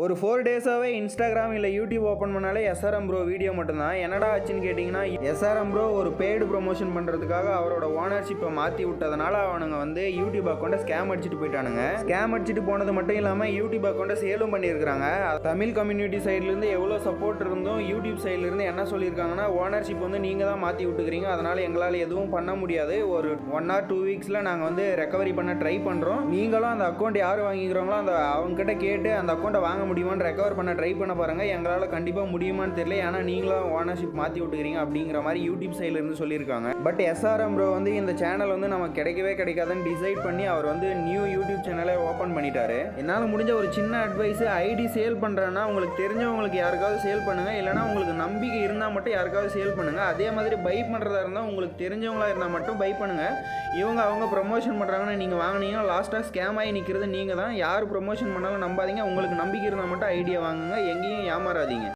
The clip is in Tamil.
ஒரு 4 டேஸாகவே இன்ஸ்டாகிராம் இல்லை யூடியூப் ஓப்பன் பண்ணாலே எஸ்ஆர்எம் ப்ரோ வீடியோ மட்டும்தான். என்னடா ஆச்சுன்னு கேட்டிங்கன்னா, எஸ்ஆர்எம் ப்ரோ ஒரு பெய்டு ப்ரொமோஷன் பண்ணுறதுக்காக அவரோட ஓனர்ஷிப்பை மாற்றி விட்டதுனால அவனுங்க வந்து யூடியூப் அக்கௌண்ட்டை ஸ்கேம் அடிச்சுட்டு போயிட்டானுங்க. ஸ்கேம் அடிச்சுட்டு போனது மட்டும் இல்லாமல் யூடியூப் அக்கௌண்ட்டை சேலும் பண்ணியிருக்காங்க. தமிழ் கம்யூனிட்டி சைட்லேருந்து எவ்வளோ சப்போர்ட் இருந்தும் யூடியூப் சைட்லேருந்து என்ன சொல்லியிருக்காங்கன்னா, ஓனர்ஷிப் வந்து நீங்கள் தான் மாற்றி விட்டுக்கிறீங்க, அதனால் எங்களால் எதுவும் பண்ண முடியாது. ஒரு 1 or 2 வீக்ஸில் நாங்கள் வந்து ரெக்கவரி பண்ண ட்ரை பண்ணுறோம். நீங்களும் அந்த அக்கௌண்ட் யார் வாங்கிக்கிறோங்களோ அவங்ககிட்ட கேட்டு அந்த அக்கௌண்ட்டை வாங்க முடியுமான்னு ரெக்கவர் பண்ண ட்ரை பண்ண பாருங்க. எங்களால் கண்டிப்பாக முடியுமான்னு தெரியல, ஏன்னா நீங்களும் ஓனர்ஷிப் மாற்றி விட்டுக்கிறீங்க அப்படிங்கிற மாதிரி யூடியூப் சைட்ல இருந்து சொல்லியிருக்காங்க. பட் எஸ்ஆர்எம் ப்ரோ வந்து இந்த சேனல் வந்து நம்ம கிடைக்கவே கிடைக்காதுன்னு டிசைட் பண்ணி அவர் வந்து நியூ யூடியூப் சேனலை ஓப்பன் பண்ணிட்டாரு. என்னால் முடிஞ்ச ஒரு சின்ன அட்வைஸ், ஐடி சேல் பண்ணுறேன்னா உங்களுக்கு தெரிஞ்சவங்களுக்கு யாருக்காவது சேல் பண்ணுங்க, இல்லைனா உங்களுக்கு நம்பிக்கை இருந்தால் மட்டும் யாருக்காவது சேல் பண்ணுங்க. அதே மாதிரி பை பண்ணுறதா இருந்தால் உங்களுக்கு தெரிஞ்சவங்களா இருந்தால் மட்டும் பை பண்ணுங்க. அவங்க ப்ரொமோஷன் பண்ணுறாங்கன்னு நீங்கள் வாங்கினீங்கன்னா லாஸ்ட்டாக ஸ்கேம் ஆகி நிற்கிறது நீங்கள் தான். யார் ப்ரொமோஷன் பண்ணாலும் நம்பாதீங்க. உங்களுக்கு நம்பிக்கை இருந்தால் மட்டும் ஐடியா வாங்குங்க, எங்கேயும் ஏமாறாதீங்க.